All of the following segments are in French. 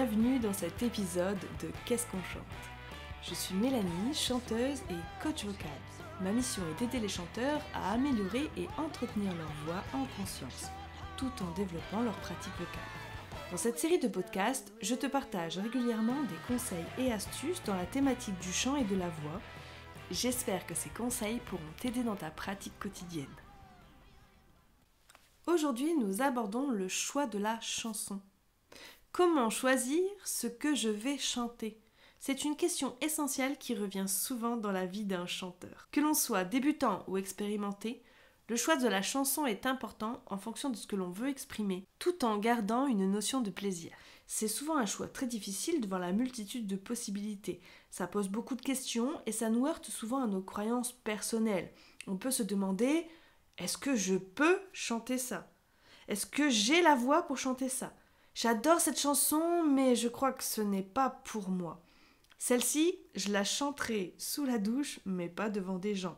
bienvenue dans cet épisode de Qu'est-ce qu'on chante ? Je suis Mélanie, chanteuse et coach vocal. Ma mission est d'aider les chanteurs à améliorer et entretenir leur voix en conscience, tout en développant leur pratique vocale. Dans cette série de podcasts, je te partage régulièrement des conseils et astuces dans la thématique du chant et de la voix. J'espère que ces conseils pourront t'aider dans ta pratique quotidienne. Aujourd'hui, nous abordons le choix de la chanson. Comment choisir ce que je vais chanter ? C'est une question essentielle qui revient souvent dans la vie d'un chanteur. Que l'on soit débutant ou expérimenté, le choix de la chanson est important en fonction de ce que l'on veut exprimer, tout en gardant une notion de plaisir. C'est souvent un choix très difficile devant la multitude de possibilités. Ça pose beaucoup de questions et ça nous heurte souvent à nos croyances personnelles. On peut se demander, est-ce que je peux chanter ça ? Est-ce que j'ai la voix pour chanter ça ? J'adore cette chanson, mais je crois que ce n'est pas pour moi. Celle-ci, je la chanterai sous la douche, mais pas devant des gens.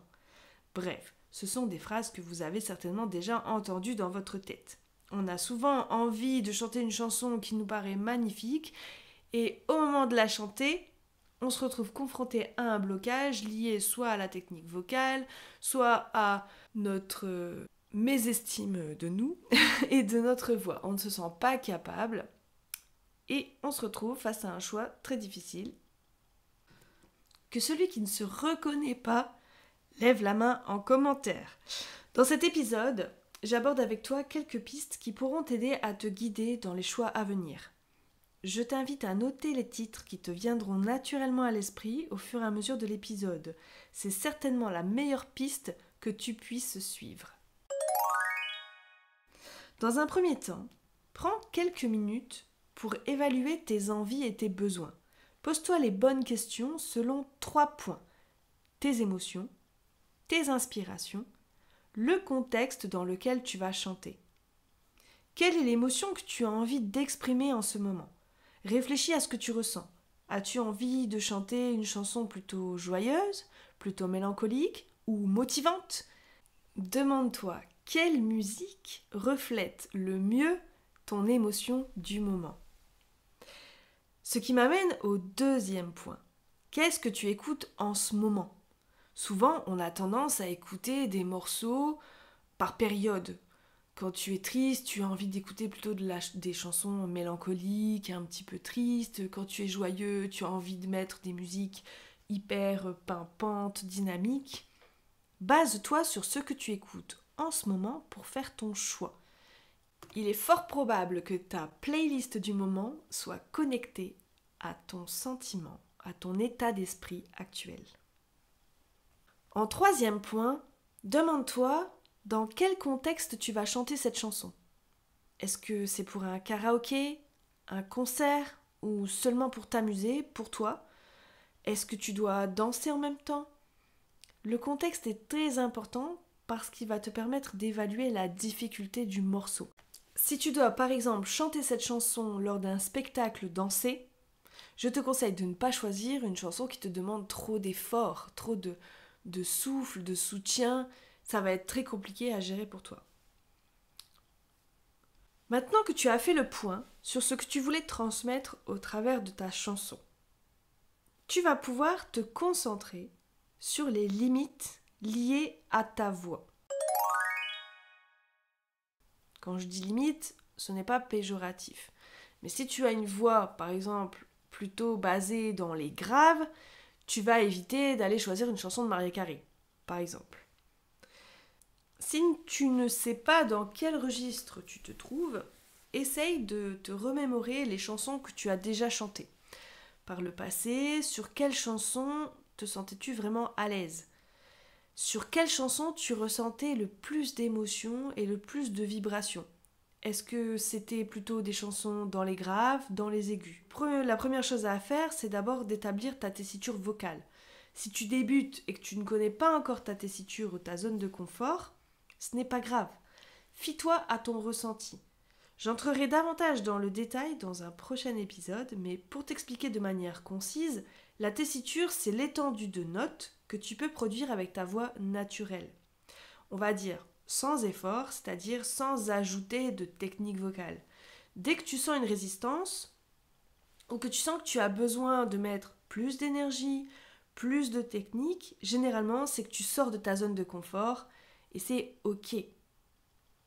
Bref, ce sont des phrases que vous avez certainement déjà entendues dans votre tête. On a souvent envie de chanter une chanson qui nous paraît magnifique, et au moment de la chanter, on se retrouve confronté à un blocage lié soit à la technique vocale, soit à notre mésestime de nous et de notre voix. On ne se sent pas capable et on se retrouve face à un choix très difficile. Que celui qui ne se reconnaît pas lève la main en commentaire. Dans cet épisode, j'aborde avec toi quelques pistes qui pourront t'aider à te guider dans les choix à venir. Je t'invite à noter les titres qui te viendront naturellement à l'esprit au fur et à mesure de l'épisode. C'est certainement la meilleure piste que tu puisses suivre. Dans un premier temps, prends quelques minutes pour évaluer tes envies et tes besoins. Pose-toi les bonnes questions selon 3 points. Tes émotions, tes inspirations, le contexte dans lequel tu vas chanter. Quelle est l'émotion que tu as envie d'exprimer en ce moment ? Réfléchis à ce que tu ressens. As-tu envie de chanter une chanson plutôt joyeuse, plutôt mélancolique ou motivante ? Demande-toi quelle musique reflète le mieux ton émotion du moment. Ce qui m'amène au deuxième point. Qu'est-ce que tu écoutes en ce moment ? Souvent, on a tendance à écouter des morceaux par période. Quand tu es triste, tu as envie d'écouter plutôt des chansons mélancoliques, un petit peu tristes. Quand tu es joyeux, tu as envie de mettre des musiques hyper pimpantes, dynamiques. Base-toi sur ce que tu écoutes en ce moment pour faire ton choix. Il est fort probable que ta playlist du moment soit connectée à ton sentiment, à ton état d'esprit actuel. En troisième point, demande-toi dans quel contexte tu vas chanter cette chanson. Est-ce que c'est pour un karaoké, un concert ou seulement pour t'amuser, pour toi ? Est-ce que tu dois danser en même temps ? Le contexte est très important parce qu'il va te permettre d'évaluer la difficulté du morceau. Si tu dois par exemple chanter cette chanson lors d'un spectacle dansé, je te conseille de ne pas choisir une chanson qui te demande trop d'efforts, trop de souffle, de soutien. Ça va être très compliqué à gérer pour toi. Maintenant que tu as fait le point sur ce que tu voulais transmettre au travers de ta chanson, tu vas pouvoir te concentrer sur les limites liées à ta voix. Quand je dis limite, ce n'est pas péjoratif. Mais si tu as une voix, par exemple, plutôt basée dans les graves, tu vas éviter d'aller choisir une chanson de Mariah Carey, par exemple. Si tu ne sais pas dans quel registre tu te trouves, essaye de te remémorer les chansons que tu as déjà chantées. Par le passé, sur quelle chanson te sentais-tu vraiment à l'aise ? Sur quelle chanson tu ressentais le plus d'émotions et le plus de vibrations ? Est-ce que c'était plutôt des chansons dans les graves, dans les aigus ? La première chose à faire, c'est d'abord d'établir ta tessiture vocale. Si tu débutes et que tu ne connais pas encore ta tessiture ou ta zone de confort, ce n'est pas grave. Fie-toi à ton ressenti. J'entrerai davantage dans le détail dans un prochain épisode, mais pour t'expliquer de manière concise, la tessiture, c'est l'étendue de notes que tu peux produire avec ta voix naturelle. On va dire sans effort, c'est-à-dire sans ajouter de technique vocale. Dès que tu sens une résistance, ou que tu sens que tu as besoin de mettre plus d'énergie, plus de technique, généralement c'est que tu sors de ta zone de confort et c'est ok.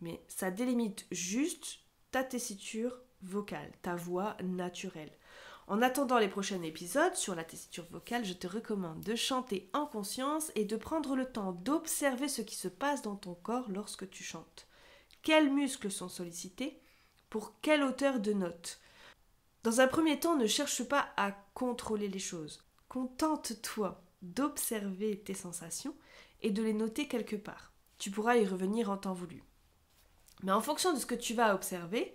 Mais ça délimite juste ta tessiture vocale, ta voix naturelle. En attendant les prochains épisodes sur la tessiture vocale, je te recommande de chanter en conscience et de prendre le temps d'observer ce qui se passe dans ton corps lorsque tu chantes. Quels muscles sont sollicités? Pour quelle hauteur de note? Dans un premier temps, ne cherche pas à contrôler les choses. Contente-toi d'observer tes sensations et de les noter quelque part. Tu pourras y revenir en temps voulu. Mais en fonction de ce que tu vas observer,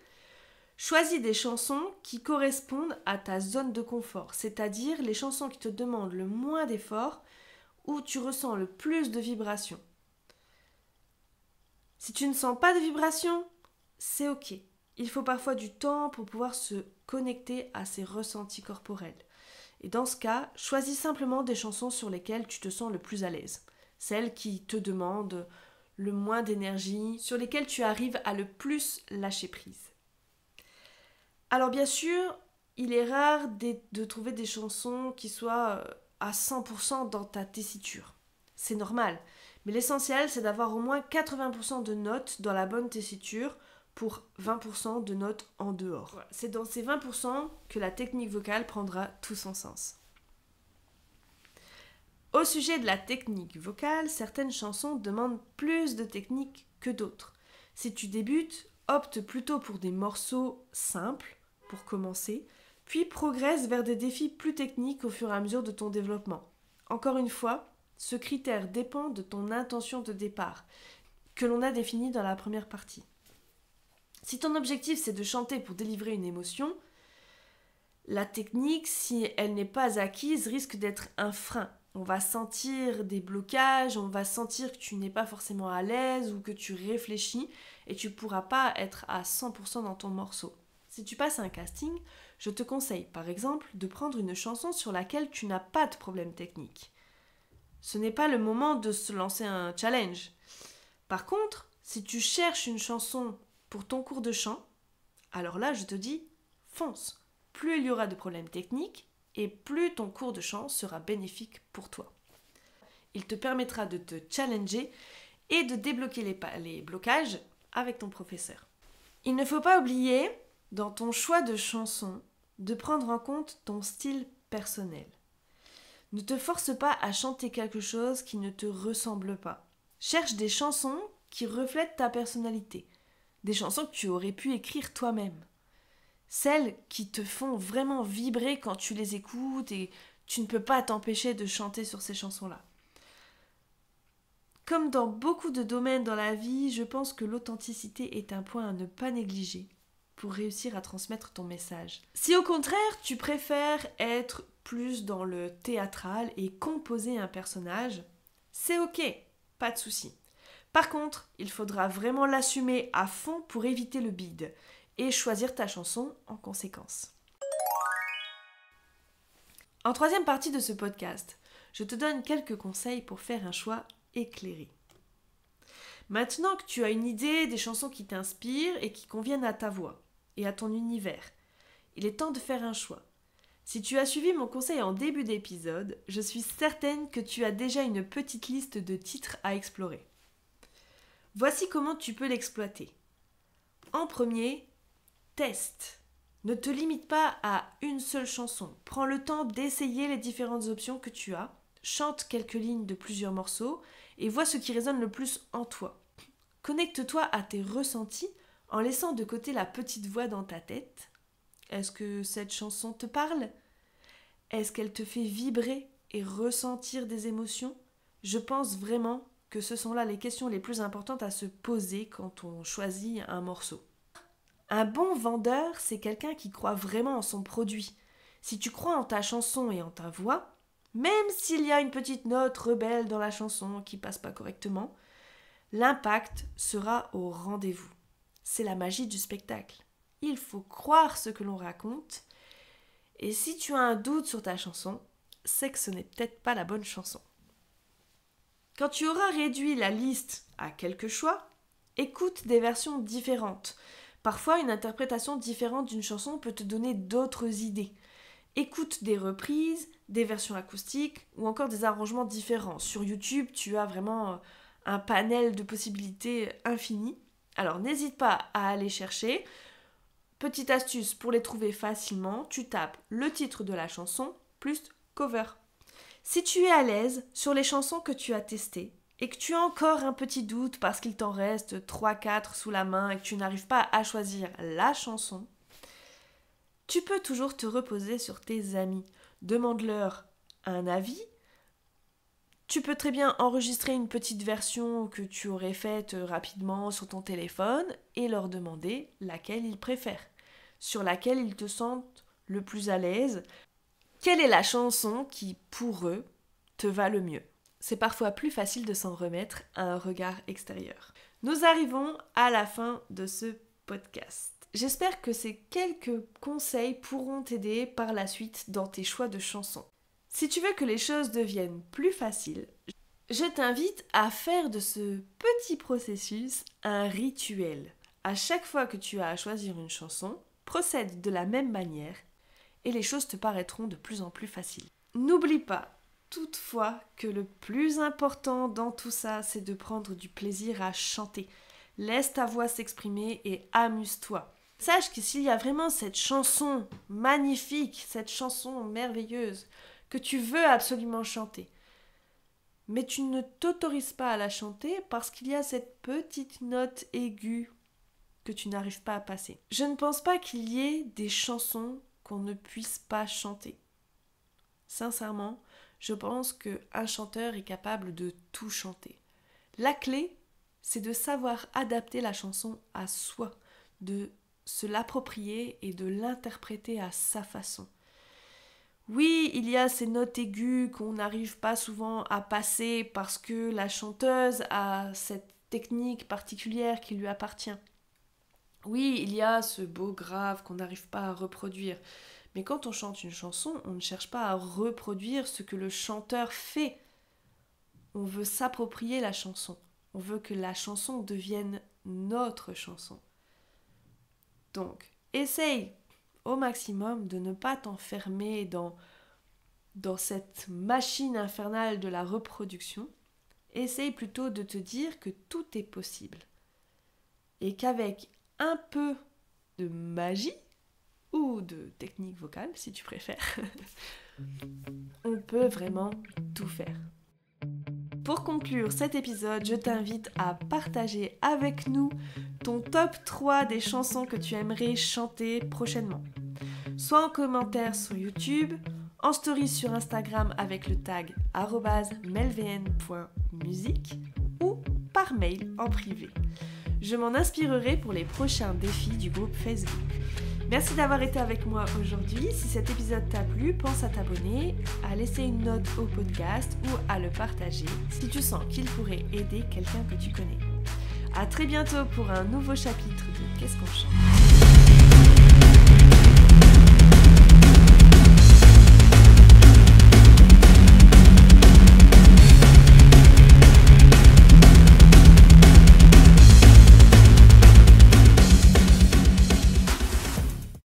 choisis des chansons qui correspondent à ta zone de confort, c'est-à-dire les chansons qui te demandent le moins d'efforts, où tu ressens le plus de vibrations. Si tu ne sens pas de vibrations, c'est ok. Il faut parfois du temps pour pouvoir se connecter à ces ressentis corporels. Et dans ce cas, choisis simplement des chansons sur lesquelles tu te sens le plus à l'aise. Celles qui te demandent le moins d'énergie, sur lesquelles tu arrives à le plus lâcher prise. Alors bien sûr, il est rare de trouver des chansons qui soient à 100% dans ta tessiture. C'est normal, mais l'essentiel c'est d'avoir au moins 80% de notes dans la bonne tessiture pour 20% de notes en dehors. Voilà. C'est dans ces 20% que la technique vocale prendra tout son sens. Au sujet de la technique vocale, certaines chansons demandent plus de technique que d'autres. Si tu débutes, opte plutôt pour des morceaux simples pour commencer, puis progresse vers des défis plus techniques au fur et à mesure de ton développement. Encore une fois, ce critère dépend de ton intention de départ, que l'on a définie dans la première partie. Si ton objectif c'est de chanter pour délivrer une émotion, la technique, si elle n'est pas acquise, risque d'être un frein. On va sentir des blocages, on va sentir que tu n'es pas forcément à l'aise ou que tu réfléchis et tu ne pourras pas être à 100% dans ton morceau. Si tu passes un casting, je te conseille par exemple de prendre une chanson sur laquelle tu n'as pas de problème technique. Ce n'est pas le moment de se lancer un challenge. Par contre, si tu cherches une chanson pour ton cours de chant, alors là je te dis fonce. Plus il y aura de problèmes techniques et plus ton cours de chant sera bénéfique pour toi. Il te permettra de te challenger et de débloquer les blocages avec ton professeur. Il ne faut pas oublier, dans ton choix de chanson, de prendre en compte ton style personnel. Ne te force pas à chanter quelque chose qui ne te ressemble pas. Cherche des chansons qui reflètent ta personnalité. Des chansons que tu aurais pu écrire toi-même. Celles qui te font vraiment vibrer quand tu les écoutes et tu ne peux pas t'empêcher de chanter sur ces chansons-là. Comme dans beaucoup de domaines dans la vie, je pense que l'authenticité est un point à ne pas négliger pour réussir à transmettre ton message. Si au contraire, tu préfères être plus dans le théâtral et composer un personnage, c'est ok, pas de souci. Par contre, il faudra vraiment l'assumer à fond pour éviter le bide et choisir ta chanson en conséquence. En troisième partie de ce podcast, je te donne quelques conseils pour faire un choix éclairé. Maintenant que tu as une idée des chansons qui t'inspirent et qui conviennent à ta voix et à ton univers, il est temps de faire un choix. Si tu as suivi mon conseil en début d'épisode, je suis certaine que tu as déjà une petite liste de titres à explorer. Voici comment tu peux l'exploiter. En premier, teste. Ne te limite pas à une seule chanson. Prends le temps d'essayer les différentes options que tu as. Chante quelques lignes de plusieurs morceaux et vois ce qui résonne le plus en toi. Connecte-toi à tes ressentis en laissant de côté la petite voix dans ta tête. Est-ce que cette chanson te parle? Est-ce qu'elle te fait vibrer et ressentir des émotions? Je pense vraiment que ce sont là les questions les plus importantes à se poser quand on choisit un morceau. Un bon vendeur, c'est quelqu'un qui croit vraiment en son produit. Si tu crois en ta chanson et en ta voix, même s'il y a une petite note rebelle dans la chanson qui passe pas correctement, l'impact sera au rendez-vous. C'est la magie du spectacle. Il faut croire ce que l'on raconte. Et si tu as un doute sur ta chanson, c'est que ce n'est peut-être pas la bonne chanson. Quand tu auras réduit la liste à quelques choix, écoute des versions différentes. Parfois, une interprétation différente d'une chanson peut te donner d'autres idées. Écoute des reprises, des versions acoustiques ou encore des arrangements différents. Sur YouTube, tu as vraiment un panel de possibilités infinies. Alors n'hésite pas à aller chercher. Petite astuce pour les trouver facilement, tu tapes le titre de la chanson plus cover. Si tu es à l'aise sur les chansons que tu as testées et que tu as encore un petit doute parce qu'il t'en reste 3-4 sous la main et que tu n'arrives pas à choisir la chanson, tu peux toujours te reposer sur tes amis. Demande-leur un avis. Tu peux très bien enregistrer une petite version que tu aurais faite rapidement sur ton téléphone et leur demander laquelle ils préfèrent, sur laquelle ils te sentent le plus à l'aise. Quelle est la chanson qui, pour eux, te va le mieux? C'est parfois plus facile de s'en remettre à un regard extérieur. Nous arrivons à la fin de ce podcast. J'espère que ces quelques conseils pourront t'aider par la suite dans tes choix de chansons. Si tu veux que les choses deviennent plus faciles, je t'invite à faire de ce petit processus un rituel. À chaque fois que tu as à choisir une chanson, procède de la même manière et les choses te paraîtront de plus en plus faciles. N'oublie pas toutefois que le plus important dans tout ça, c'est de prendre du plaisir à chanter. Laisse ta voix s'exprimer et amuse-toi. Sache que s'il y a vraiment cette chanson magnifique, cette chanson merveilleuse, que tu veux absolument chanter, mais tu ne t'autorises pas à la chanter parce qu'il y a cette petite note aiguë que tu n'arrives pas à passer. Je ne pense pas qu'il y ait des chansons qu'on ne puisse pas chanter. Sincèrement, je pense qu'un chanteur est capable de tout chanter. La clé, c'est de savoir adapter la chanson à soi, de se l'approprier et de l'interpréter à sa façon. Oui, il y a ces notes aiguës qu'on n'arrive pas souvent à passer parce que la chanteuse a cette technique particulière qui lui appartient. Oui, il y a ce beau grave qu'on n'arrive pas à reproduire. Mais quand on chante une chanson, on ne cherche pas à reproduire ce que le chanteur fait. On veut s'approprier la chanson. On veut que la chanson devienne notre chanson. Donc, essaye au maximum de ne pas t'enfermer dans cette machine infernale de la reproduction. Essaye plutôt de te dire que tout est possible. Et qu'avec un peu de magie, ou de technique vocale, si tu préfères, on peut vraiment tout faire. Pour conclure cet épisode, je t'invite à partager avec nous ton top 3 des chansons que tu aimerais chanter prochainement. Soit en commentaire sur YouTube, en story sur Instagram avec le tag @melvn.musique ou par mail en privé. Je m'en inspirerai pour les prochains défis du groupe Facebook. Merci d'avoir été avec moi aujourd'hui. Si cet épisode t'a plu, pense à t'abonner, à laisser une note au podcast ou à le partager si tu sens qu'il pourrait aider quelqu'un que tu connais. À très bientôt pour un nouveau chapitre de Qu'est-ce qu'on chante ?